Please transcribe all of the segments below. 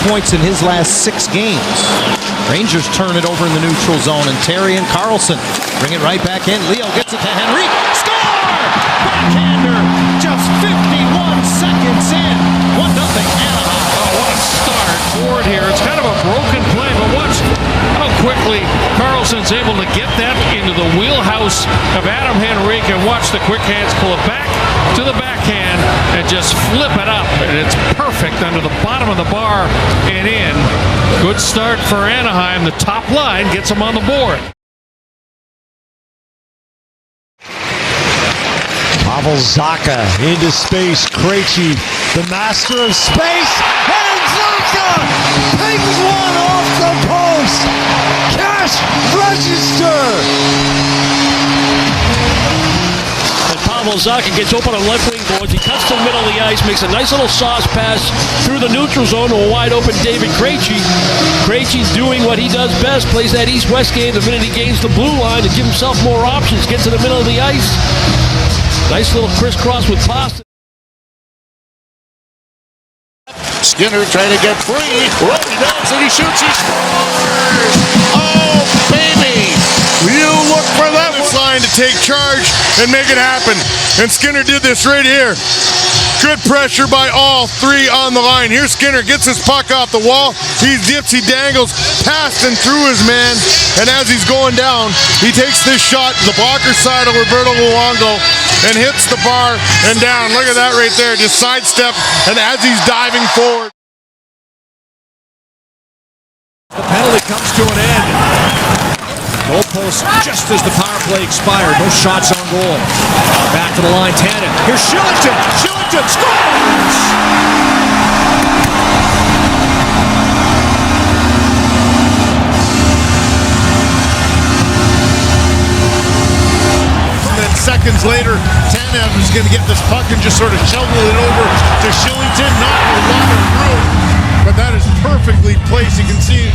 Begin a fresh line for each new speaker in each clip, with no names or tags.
Points in his last 6 games. Rangers turn it over in the neutral zone, and Terry and Carlson bring it right back in. Leo gets it to Henry. Score! Backhander! Just 51 seconds in. 1-0 Anaheim.
Oh, what a start forward here. It's kind of a broken play, but watch how quickly Carlson's able to get that into the wheelhouse of Adam Henrique, and watch the quick hands pull it back to the backhand and just flip it up, and it's perfect under the bottom of the bar and in. Good start for Anaheim. The top line gets them on the board.
Pavel Zacha into space. Krejci, the master of space, and Zacha pings one off the post. Cash register.
Pavel Zacha gets open on left wing boards. He cuts to the middle of the ice, makes a nice little sauce pass through the neutral zone to a wide open David Krejci. Krejci's doing what he does best, plays that east-west game the minute he gains the blue line to give himself more options, gets to the middle of the ice. Nice little crisscross with Pasta.
Skinner trying to get free. Well, he does, and he shoots, he scores! Oh, baby!
You look for that line to take charge and make it happen. And Skinner did this right here. Good pressure by all 3 on the line. Here Skinner gets his puck off the wall. He dips, he dangles, past and through his man. And as he's going down, he takes this shot to the blocker side of Roberto Luongo and hits the bar and down. Look at that right there. Just sidestep, and as he's diving forward.
The penalty comes to an end. Goalpost just as the power play expired. No shots on goal. Back to the line, Tannen. Here's Shillington. Shillington scores!
And then seconds later, Tannen is going to get this puck and just sort of shovel it over to Shillington. Not a lot of room, but that is perfectly placed. You can see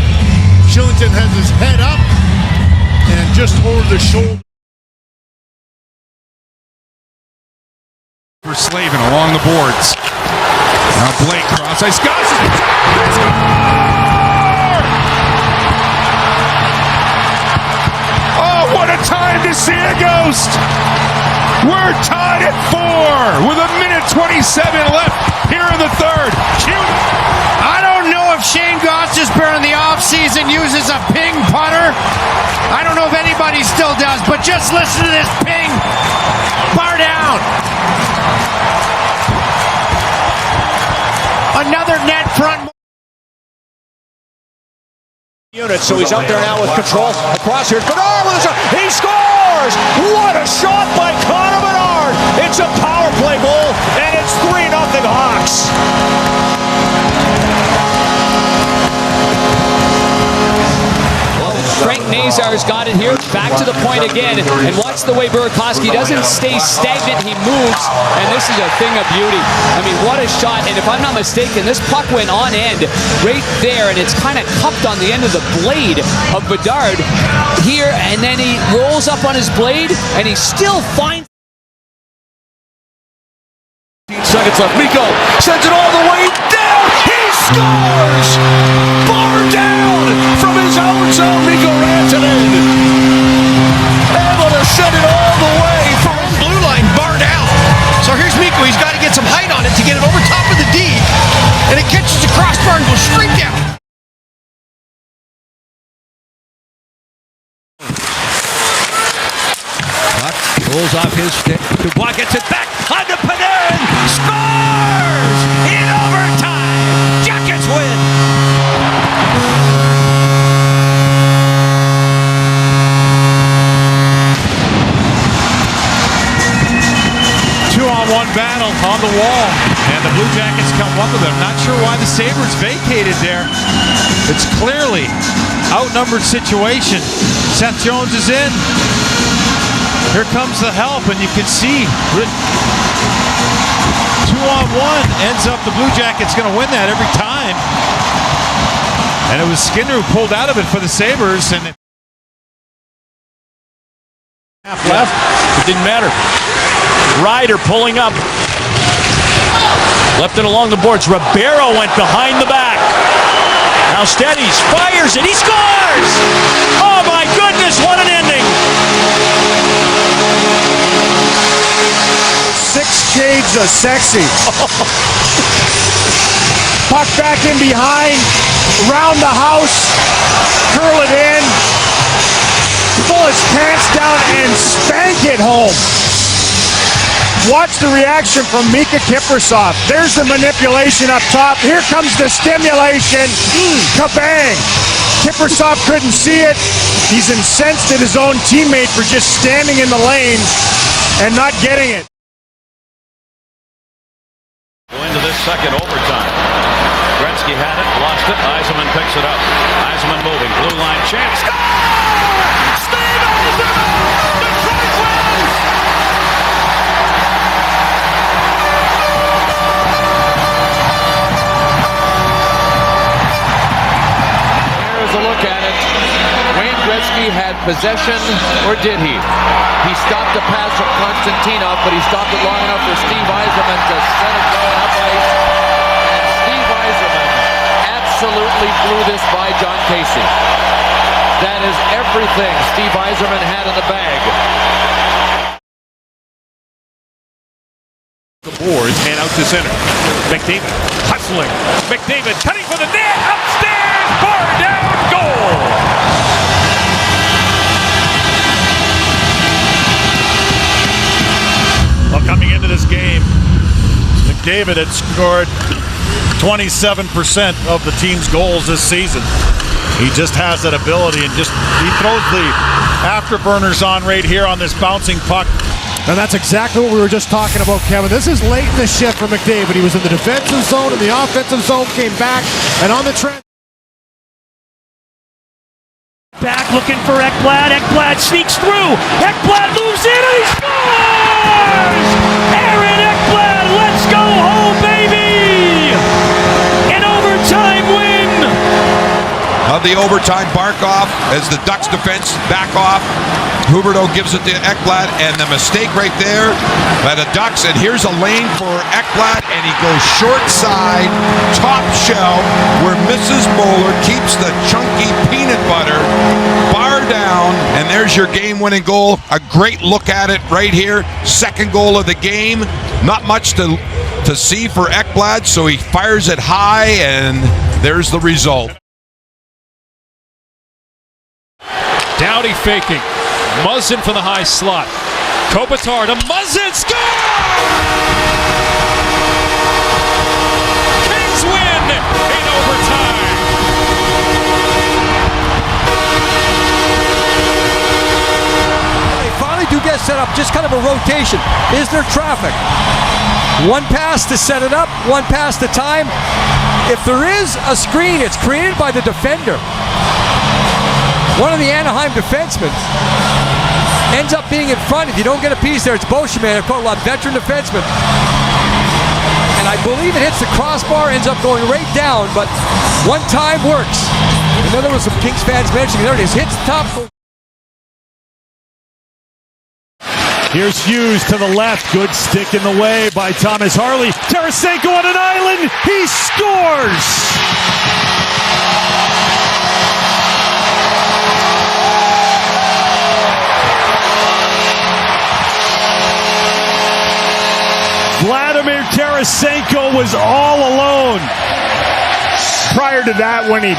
Shillington has his head up and just over the shoulder.
For Slavin along the boards. Now Blake cross ice. Scott! Oh, what a time to see a ghost! We're tied at 4 with 1:27 left here in the third.
I don't know if Shane Gostisbehere in the offseason uses a ping putter. I don't know if anybody still does, but just listen to this ping. Bar down. Another net front.
Unit, so he's out there now with control. Across here, Bedard with a shot. He scores! What a shot by Connor Bedard! It's a power play goal, and it's 3-0 Hawks.
Frank Nazar's got it here, back to the point again, and watch the way Burakovsky doesn't stay stagnant, he moves, and this is a thing of beauty. I mean, what a shot, and if I'm not mistaken, this puck went on end right there, and it's kind of cupped on the end of the blade of Bedard here, and then he rolls up on his blade, and he still finds...
Seconds left. Mikko sends it all the way down. He scores! Bar down from his own zone. Mikko Rantanen able to send it all the way from blue line. Bar down. So here's Mikko. He's got to get some height on it to get it over top of the D, and it catches the crossbar and goes straight down.
Pulls off his stick. Dubois gets it back onto Panarin. Scores in overtime. Jackets win.
Two-on-one battle on the wall, and the Blue Jackets come up with them. Not sure why the Sabres vacated there. It's clearly outnumbered situation. Seth Jones is in. Here comes the help, and you can see 2-on-1 ends up the Blue Jackets going to win that every time.
And it was Skinner who pulled out of it for the Sabres. And
half left. It didn't matter. Ryder pulling up. Left it along the boards. Ribeiro went behind the back. Now steadies, fires it, he scores! Oh my goodness, what an ending!
6 shades of sexy. Puck back in behind, round the house, curl it in, pull his pants down and spank it home. Watch the reaction from Mika Kiprusoff. There's the manipulation up top. Here comes the stimulation. Kabang! Kiprusoff couldn't see it. He's incensed at his own teammate for just standing in the lane and not getting it.
Go into this second overtime. Gretzky had it, lost it. Yzerman picks it up. Yzerman moving. Blue line chance. Score! Steve Yzerman! Detroit wins!
Here's a look at it. Wayne Gretzky had possession, or did he? He stopped a pass from Konstantinov, but he stopped it long enough for Steve Yzerman to set it going up ice. And Steve Yzerman absolutely blew this by John Casey. That is everything Steve Yzerman had in the bag.
The boards and out to center. McDavid hustling. McDavid cutting for the net. Upstairs. Bardowngoal.
well, coming into this game, McDavid had scored 27% of the team's goals this season. He just has that ability, and he throws the afterburners on right here on this bouncing puck.
And that's exactly what we were just talking about, Kevin. This is late in the shift for McDavid. He was in the defensive zone, and the offensive zone came back, and on the trend.
Back looking for Ekblad. Ekblad sneaks through. Ekblad moves in, and he scores! Aaron Ekblad, let's go home, baby! An overtime win!
Of the overtime, Barkov as the Ducks defense back off. Huberdeau gives it to Ekblad, and the mistake right there by the Ducks. And here's a lane for Ekblad, and he goes short side, top shelf, where Mrs. Bowler keeps the chunky peanut butter. Bar down, and there's your game-winning goal. A great look at it right here. Second goal of the game. Not much to see for Ekblad, so he fires it high, and there's the result.
Doughty faking. Muzzin for the high slot. Kopitar to Muzzin. Score! Kings win in overtime.
They finally do get set up, just kind of a rotation. Is there traffic? One pass to set it up, one pass to time. If there is a screen, it's created by the defender. One of the Anaheim defensemen ends up being in front. If you don't get a piece there, it's Beauchemin, a veteran defenseman. And I believe it hits the crossbar, ends up going right down, but one time works. I know there was some Kings fans mentioning, there it is, hits the top.
Here's Hughes to the left. Good stick in the way by Thomas Harley. Tarasenko on an island. He scores! Vladimir Tarasenko was all alone.
Prior to that, when he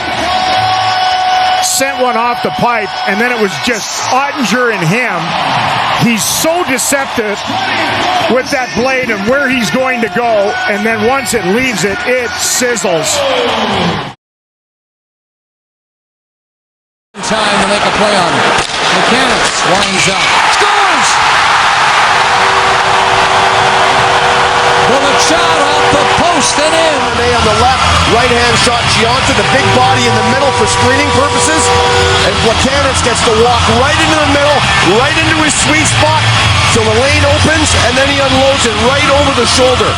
sent one off the pipe, and then it was just Ottinger and him. He's so deceptive with that blade and where he's going to go, and then once it leaves it, it sizzles.
Time to make a play on it. Mechanics winds up. Scores! Bullet shot off the post and in.
On the left, right-hand shot. Gianta, the big body in the middle for screening purposes. And Platanitz gets to walk right into the middle, right into his sweet spot. So the lane opens, and then he unloads it right over the shoulder.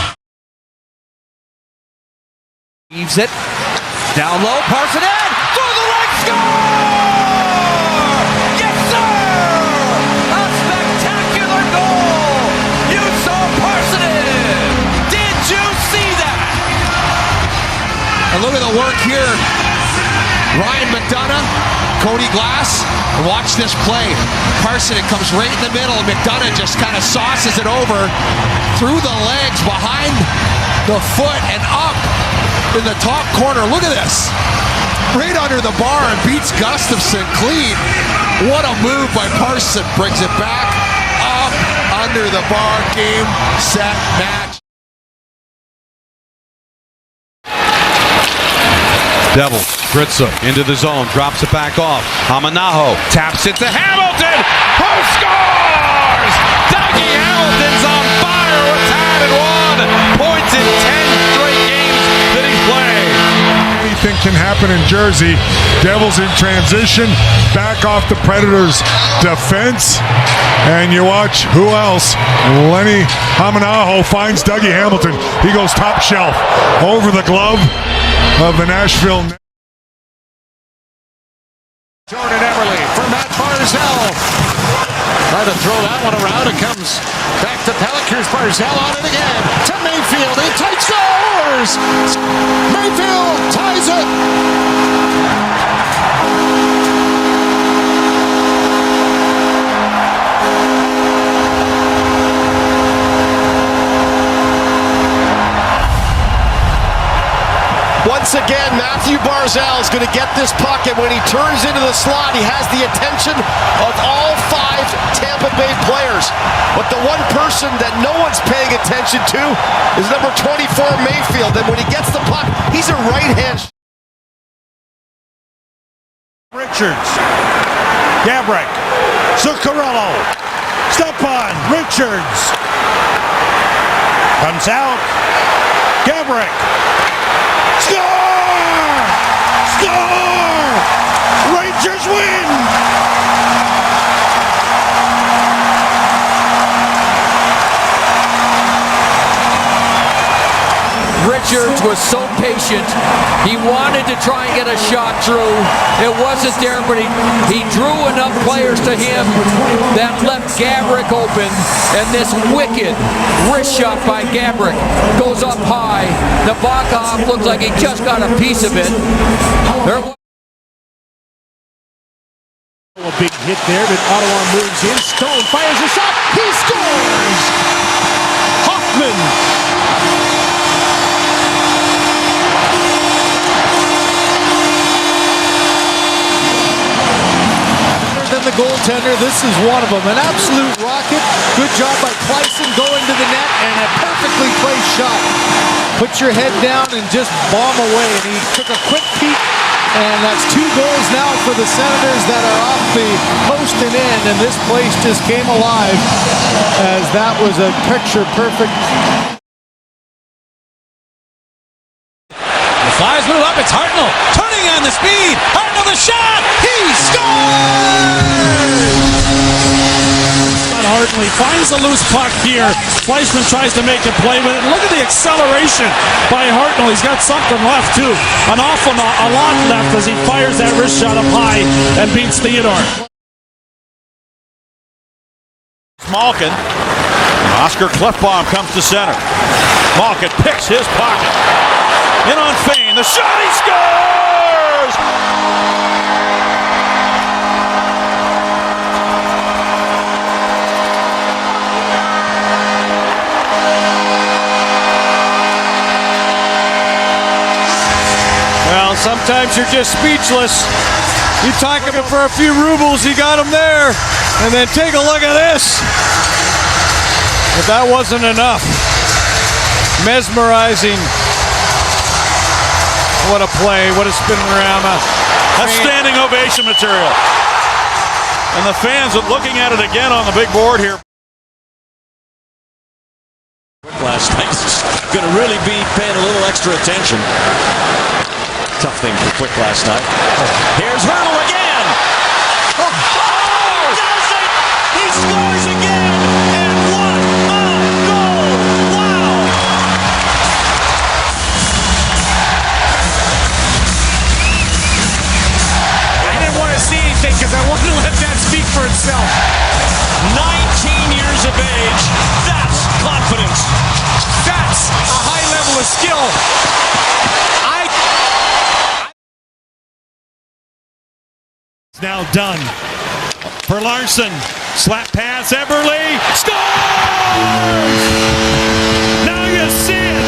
Leaves it.
Down low, Parson in, through the leg, score! Yes, sir! A spectacular goal! You saw Parson in! Did you see that?
And look at the work here. Ryan McDonough, Cody Glass, watch this play. Parson, it comes right in the middle, and McDonough just kind of sauces it over through the legs, behind the foot, and up in the top corner. Look at this. Right under the bar and beats Gustafsson clean. What a move by Parson. Brings it back up under the bar. Game, set, match.
Devils, Britsa into the zone, drops it back off. Hamanaho taps it to Hamilton, who scores! Dougie Hamilton's on fire with tied at 1. Points in 10 straight games that he's played.
Anything can happen in Jersey. Devils in transition, back off the Predators' defense, and you watch who else. Lenny Hamanaho finds Dougie Hamilton. He goes top shelf over the glove of the Nashville.
Jordan Eberle for Matt Barzal. Try to throw that one around. It comes back to Pelech. Here's Barzal on it again. To Mayfield. He tight scores! Mayfield ties it!
Once again, Matthew Barzal is going to get this puck, and when he turns into the slot, he has the attention of all 5 Tampa Bay players. But the one person that no one's paying attention to is number 24, Mayfield. And when he gets the puck, he's a right-hand.
Richards, Gabrick, Zuccarello, Stepan, Richards, comes out, Gabrick, score! Score! Rangers win!
Richards was so patient. He wanted to try and get a shot through. It wasn't there, but he drew enough players to him that left Gabrick open. And this wicked wrist shot by Gabrick goes up high. Nabokov looks like he just got a piece of it.
A big hit there, but Ottawa moves in. Stone fires a shot. He scores! Hoffman!
The goaltender, this is one of them. An absolute rocket. Good job by Clayson going to the net, and a perfectly placed shot. Put your head down and just bomb away. And he took a quick peek, and that's 2 goals now for the Senators that are off the post and in, and this place just came alive as that was a picture perfect.
The Flyers move up. It's Hartnell turning on the speed. Hartnell the shot. He scores!
Hartnell, he finds the loose puck here. Fleischman tries to make a play with it. Look at the acceleration by Hartnell. He's got something left too. A lot left as he fires that wrist shot up high and beats Theodore.
Malkin. Oscar Klefbom comes to center. Malkin picks his pocket. In on Fane. The shot, he scores!
Well, sometimes you're just speechless. You talk him for a few rubles, he got him there. And then take a look at this. But that wasn't enough. Mesmerizing. What a play, what a spinorama.
That's standing ovation material. And the fans are looking at it again on the big board here.
Last night, going to really be paying a little extra attention. Tough thing for Quick last night. Here's Hurdle again. Oh, he does it! He scores again! And what a goal! Wow!
for itself.
19 years of age. That's confidence.
That's a high level of skill.
It's now done for Larson. Slap pass, Eberle. Scores! Now you see it.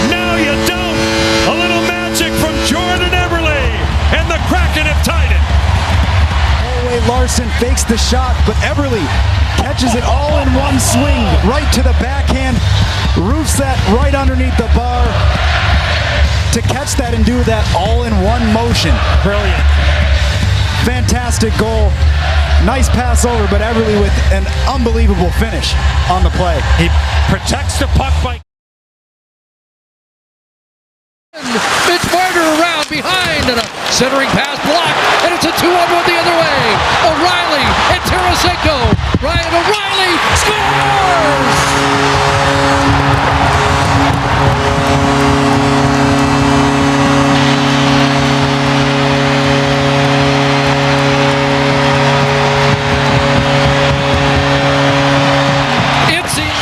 Now you don't. A little magic from Jordan Eberle. And the Kraken have tied it.
Larson fakes the shot, but Eberle catches it all in one swing, right to the backhand, roofs that right underneath the bar to catch that and do that all in one motion.
Brilliant.
Fantastic goal. Nice pass over, but Eberle with an unbelievable finish on the play.
He protects the puck by...
Mitch Marner around behind and a centering pass blocked, and it's a 2-on-1 the other way. O'Reilly and Tarasenko. Ryan O'Reilly scores!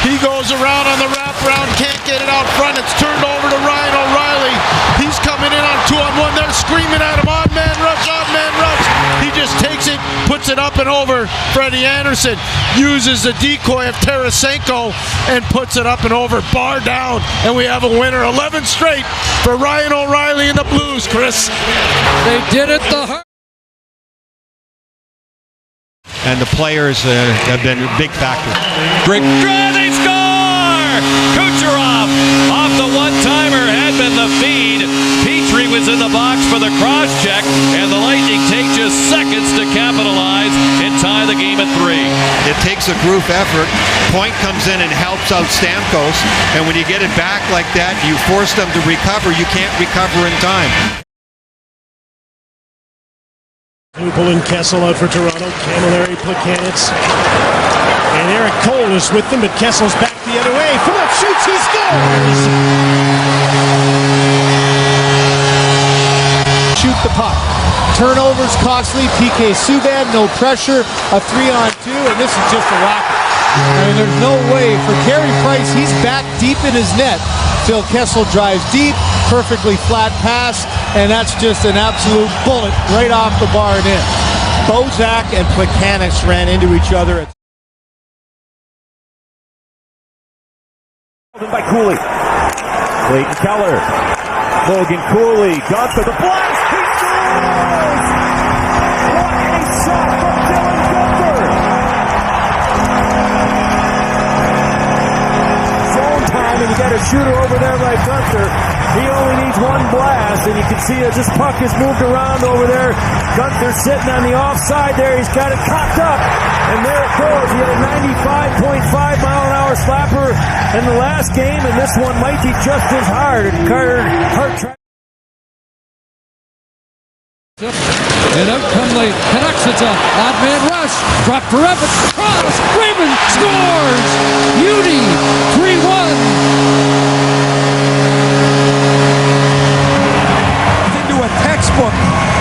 He goes around on the wraparound, can't get it out front. It's turned over to Ryan O'Reilly. He's coming in on 2-on-1. They're screaming at him, odd man rush, odd man rush. He just takes it, puts it up and over. Freddie Anderson uses the decoy of Tarasenko and puts it up and over. Bar down, and we have a winner. 11 straight for Ryan O'Reilly and the Blues, Chris.
They did it the hard.
And the players have been a big factor.
Great. They score! Kucherov off the one-timer had been the feed. Petrie was in the box for the cross-check, and the Lightning take just seconds to capitalize and tie the game at 3.
It takes a group effort. Point comes in and helps out Stamkos, and when you get it back like that, you force them to recover. You can't recover in time.
Hubel and Kessel out for Toronto. Camilleri, Plekanec. And Eric Cole is with them, but Kessel's back the other way. Philip shoots, he scores!
Shoot the puck. Turnovers costly. PK Subban, no pressure. A 3-on-2, and this is just a rocket. I mean, there's no way for Carey Price. He's back deep in his net. Phil Kessel drives deep, perfectly flat pass, and that's just an absolute bullet right off the bar and in. Bozak and Plekanec ran into each other.
By Cooley. Clayton Keller. Logan Cooley. Gunther the blast. He scores! What a shot from Dylan Gunther! Zone time, and you got a shooter over there by Gunther. He only needs one blast, and you can see as this puck is moved around over there. Gunther sitting on the offside there. He's got it cocked up, and there it goes. He had a 95.5 mile an hour slapper in the last game, and this one might be just as hard. And Carter Hart.
And out come the Canucks. It's a odd man rush. Drop for Evans. Cross. Raymond scores. Beauty. 3-1.
Into a textbook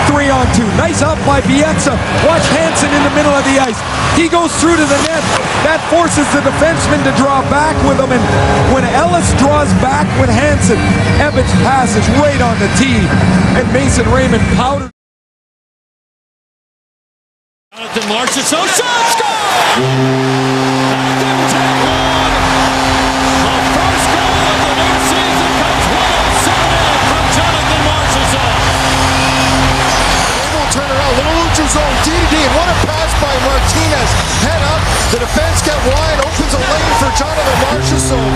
3-on-2. Nice up by Bieksa. Watch Hansen in the middle of the ice. He goes through to the net. That forces the defenseman to draw back with him. And when Ellis draws back with Hansen, Evans passes right on the tee. And Mason Raymond powdered.
Jonathan Larson, so shot, score! That didn't take long. The first goal of the new season comes 107 from Jonathan Marchessault.
Able to turn around, little neutral zone, D-to-D, and what a pass by Martinez. Head up, the defense get wide, opens a lane for Jonathan Marchessault.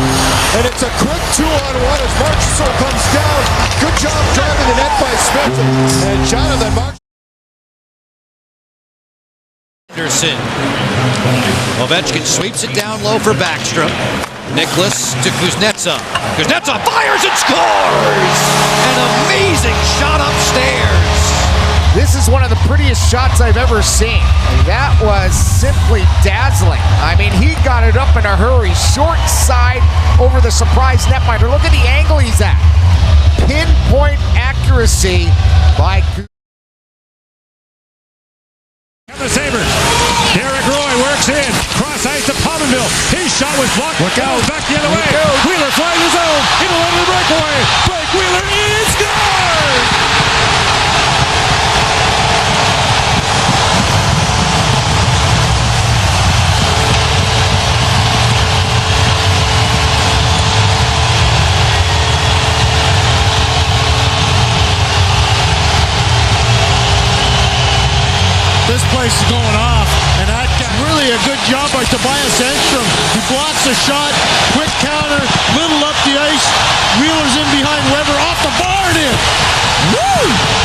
And it's a quick 2-on-1 as Marchessault comes down. Good job driving the net by Smith. And Jonathan Marchessault.
Anderson. Ovechkin sweeps it down low for Backstrom. Nicholas to Kuznetsov. Kuznetsov fires and scores! An amazing shot upstairs.
This is one of the prettiest shots I've ever seen. That was simply dazzling. I mean, he got it up in a hurry. Short side over the surprise netminder. Look at the angle he's at. Pinpoint accuracy by
The Sabres. There
works in. Cross ice to Pominville. His shot was blocked. Look out. Back the other way. Wheeler flies his own. Into the breakaway. Blake Wheeler, he scores!
This place is going off, and that got really a good job by Tobias Enstrom. He blocks a shot, quick counter, little up the ice. Wheeler's in behind Weber, off the bar and in. Woo!